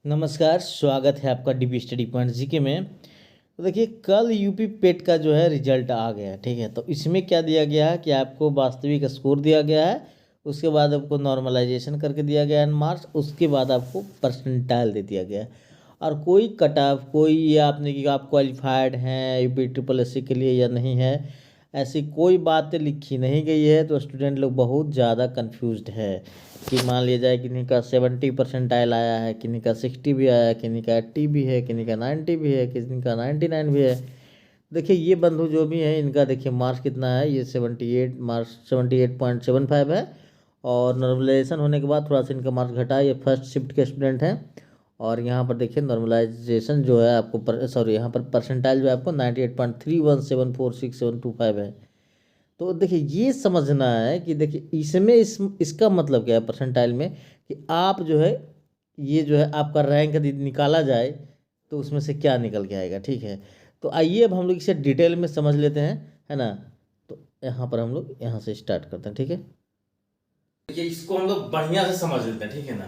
नमस्कार, स्वागत है आपका डीपी स्टडी पॉइंट जीके में। तो देखिए, कल यूपी पेट का जो है रिजल्ट आ गया है, ठीक है। तो इसमें क्या दिया गया है कि आपको वास्तविक स्कोर दिया गया है, उसके बाद आपको नॉर्मलाइजेशन करके दिया गया है मार्क्स, उसके बाद आपको परसेंटाइल दे दिया गया है। और कोई कट ऑफ, कोई ये आपने कि आप क्वालिफाइड हैं यूपी ट्रिपल एस सी के लिए या नहीं है, ऐसी कोई बातें लिखी नहीं गई है। तो स्टूडेंट लोग बहुत ज़्यादा कंफ्यूज्ड है कि मान लिया जाए किन्हीं का 70% आया है, किन्हीं का 60 भी आया है, किन्हीं का 80 भी है, किन्हीं का 90 भी है, किन्हीं का 99 भी है। देखिए, ये बंधु जो भी हैं इनका देखिए मार्क्स कितना है, ये 78 मार्क्स 78.75 है। और नॉर्मलाइजेशन होने के बाद थोड़ा सा इनका मार्क्स घटा है, ये फर्स्ट शिफ्ट के स्टूडेंट हैं। और यहाँ पर देखिए नॉर्मलाइजेशन जो है आपको सॉरी यहाँ पर परसेंटाइल जो है आपको 98.31746725 है। तो देखिए, ये समझना है कि देखिए इसमें इसका मतलब क्या है परसेंटाइल में, कि आप जो है ये जो है आपका रैंक यदि निकाला जाए तो उसमें से क्या निकल के आएगा, ठीक है। तो आइए अब हम लोग इसे डिटेल में समझ लेते हैं, है ना। तो यहाँ पर हम लोग यहाँ से स्टार्ट करते हैं, ठीक है। देखिए, इसको हम लोग बढ़िया से समझ लेते हैं, ठीक है ना।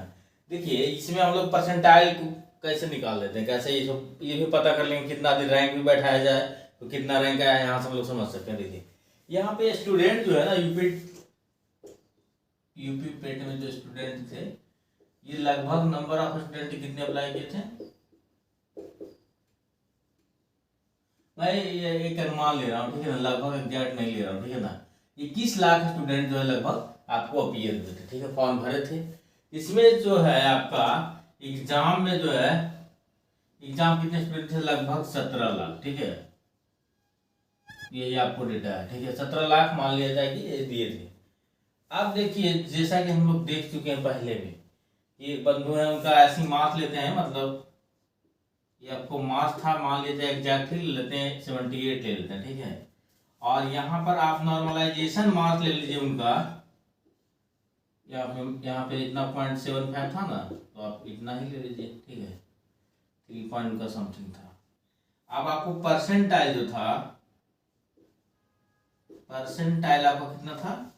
देखिए, इसमें हम लोग परसेंटाइल को कैसे निकाल लेते हैं, कैसे ये भी पता कर लेंगे कितना दिन रैंक भी बैठाया जाए तो कितना रैंक आया है, यहाँ से हम लोग समझ सकते हैं। देखिए, यहाँ पे स्टूडेंट जो है ना यूपी पेट में जो स्टूडेंट थे, ये लगभग नंबर ऑफ स्टूडेंट कितने अप्लाई किए थे, मैं ये एक अनुमान ले रहा हूँ, ठीक है ना, लगभग एग्जैक्ट नहीं ले रहा हूँ, ठीक है ना। 21 लाख स्टूडेंट जो है लगभग आपको अपीयर हुए थे, ठीक है, फॉर्म भरे थे। इसमें जो है आपका एग्जाम में जो है एग्जाम कितने स्टूडेंट थे, लगभग 17 लाख, ठीक है। यही आपको डेटा है, ठीक है, 17 लाख मान लिया जाए कि ये दिए थे। अब देखिए, जैसा कि हम लोग देख चुके हैं पहले भी, ये बंधु है उनका ऐसी मार्क्स लेते हैं, मतलब ये आपको मार्क्स था, मान लीजिए एग्जैक्टली लेते हैं 78 ले लेते हैं, ठीक है। और यहाँ पर आप नॉर्मलाइजेशन मार्क्स ले लीजिए उनका, यहाँ पे इतना 0.75 था ना, तो आप इतना ही ले लीजिए, ठीक है, 3 पॉइंट का समथिंग था। अब आपको परसेंटाइल जो था, परसेंटाइल आपका कितना था,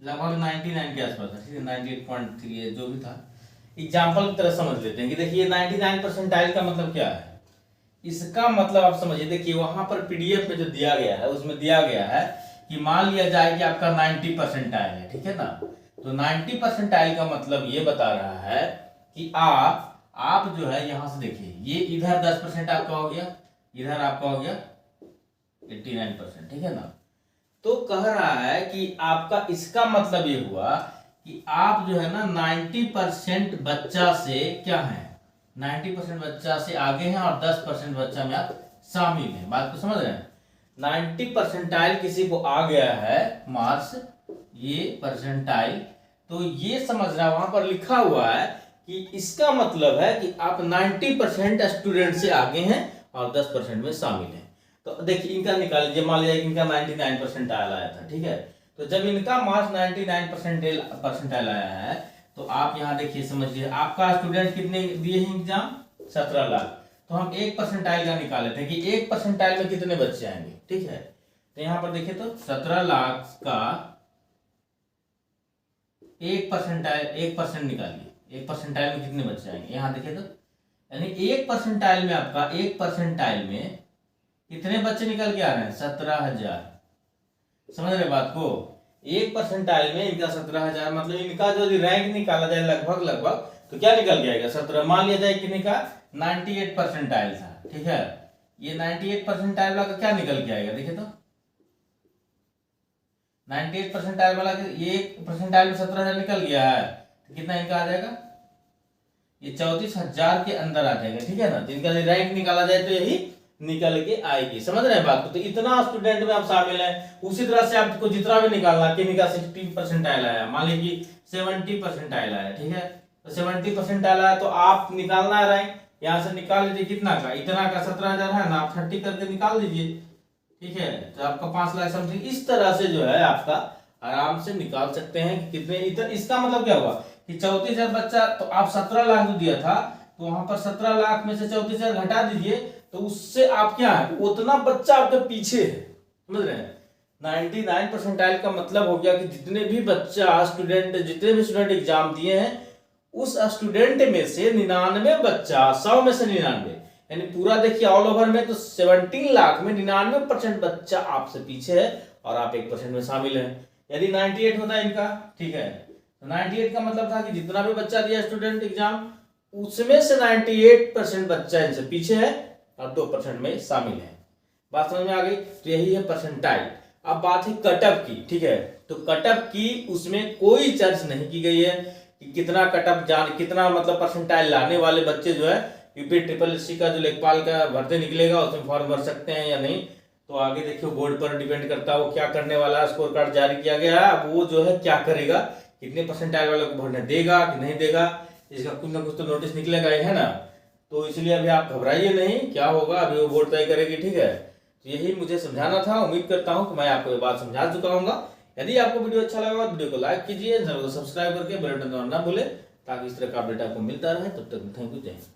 लगभग 99 के आसपास था, ठीक है, 98.3 जो भी था। एग्जाम्पल की तरह समझ लेते हैं कि देखिए 99 परसेंटाइल का मतलब क्या है। इसका मतलब आप समझिए, देखिए वहां पर पीडीएफ में जो दिया गया है उसमें दिया गया है कि मान लिया जाए कि आपका 90 परसेंटाइल है, ठीक है ना। तो 90 परसेंटाइल का मतलब ये बता रहा है कि आप जो है यहां से देखिए, ये इधर 10% आपका हो गया, इधर आपका हो गया 89%, ठीक है ना। तो कह रहा है कि आपका इसका मतलब ये हुआ कि आप जो है ना 90% बच्चा से क्या है, 90% बच्चा से आगे हैं और 10% बच्चा में आप शामिल हैं। बात को समझ रहे हैं। 90 परसेंटाइल किसी को आ गया है मार्क्स, ये परसेंटाइल, तो ये समझना वहां पर लिखा हुआ है कि इसका मतलब है कि आप 90% स्टूडेंट से आगे हैं और 10% में शामिल हैं। तो देखिए, इनका निकाल लीजिए, मान लीजिए इनका 99 परसेंटाइल आया था, ठीक है। तो जब इनका मार्क्स 99 परसेंटाइल आया है, तो आप यहाँ देखिए, समझिए आपका स्टूडेंट कितने दिए हैं एग्जाम, 17 लाख। तो हम 1 परसेंटाइल का निकाल लेते हैं कि 1 परसेंटाइल में कितने बच्चे आएंगे, ठीक है। तो यहाँ पर देखिए, तो 17 लाख का 1% निकालिए, 1 परसेंटाइल में कितने बच्चे आएंगे, यहाँ देखिए। तो यानी 1 परसेंटाइल में आपका 1 परसेंटाइल में कितने बच्चे निकल के आ रहे हैं, 17,000। समझ रहे बात को। 1 परसेंटाइल में इनका 17,000, मतलब इनका जो रैंक निकाला जाए लगभग तो क्या निकल जाएगा 17। मान लिया जाए कितने का 98 परसेंटाइल था, ठीक है। ये 98 परसेंटाइल वाला क्या निकल के आएगा, देखिए तो 98 परसेंटाइल वाला, ये 1 परसेंटाइल में 17,000 निकल गया है, तो कितना इनका आ जाएगा, ये 34,000 के अंदर आ जाएगा, ठीक है ना। जिनका रैंक निकाला जाए तो यही निकल के आएगी। समझ रहे हैं बात को। तो इतना स्टूडेंट में आप शामिल हैं। उसी तरह से आपको जितना भी निकालना, किन्हीं का 60 परसेंटाइल आया, मान लीजिए 70 परसेंटाइल आया, ठीक है। तो 70 परसेंटाइल आया तो आप निकालना है रैंक, यहाँ से निकाल लीजिए कितना का, इतना का 17,000 है ना, आप 30 करके निकाल लीजिए, ठीक है। तो आपका 5 लाख समथिंग इस तरह से जो है आपका आराम से निकाल सकते हैं कि कितने इतना। इसका मतलब क्या हुआ कि 34,000 बच्चा, तो आप 17 लाख जो दिया था, तो वहां पर 17 लाख में से 34,000 घटा दीजिए, तो उससे आप क्या है, उतना बच्चा आपके पीछे है, समझ रहे हैं। 99 परसेंटाइल का मतलब हो गया कि जितने भी जितने भी स्टूडेंट एग्जाम दिए हैं उस स्टूडेंट में से 99 बच्चा, 100 में से 99, यानी पूरा देखिए ऑल ओवर में तो 17 लाख में 99% बच्चा आपसे पीछे है और आप 1% में शामिल हैं। यदि 98 होता है इनका, ठीक है, तो 98 का मतलब था कि जितना भी बच्चा दिया स्टूडेंट एग्जाम उसमें से 98% बच्चा इनसे पीछे है और 2% में शामिल है। बात समझ में आ गई। तो यही है परसेंटाइल। अब बात है कटअप की, ठीक है, तो कटअप की उसमें कोई चर्चा नहीं की गई है कि कितना कटअप कितना मतलब परसेंटाइल लाने वाले बच्चे जो है यूपी ट्रिपल एससी का जो लेखपाल का भर्ती निकलेगा उसमें फॉर्म भर सकते हैं या नहीं, तो आगे देखिए बोर्ड पर डिपेंड करता है वो क्या करने वाला है। स्कोर कार्ड जारी किया गया है, अब वो जो है क्या करेगा, कितने परसेंटाइल वाले को भरने देगा कि नहीं देगा, इसका कुछ ना कुछ तो नोटिस निकलेगा ही, है ना। तो इसलिए अभी आप घबराइए नहीं, क्या होगा अभी वो बोर्ड तय करेगी, ठीक है। तो यही मुझे समझाना था। उम्मीद करता हूँ कि मैं आपको ये बात समझा चुका हूँ। यदि आपको वीडियो अच्छा लगा तो वीडियो को लाइक कीजिए, चैनल को सब्सक्राइब करके बेल बटन दबाना ना भूलें ताकि इस तरह का अपडेट आपको मिलता रहे। तब तक थैंक यू, जय हिंद।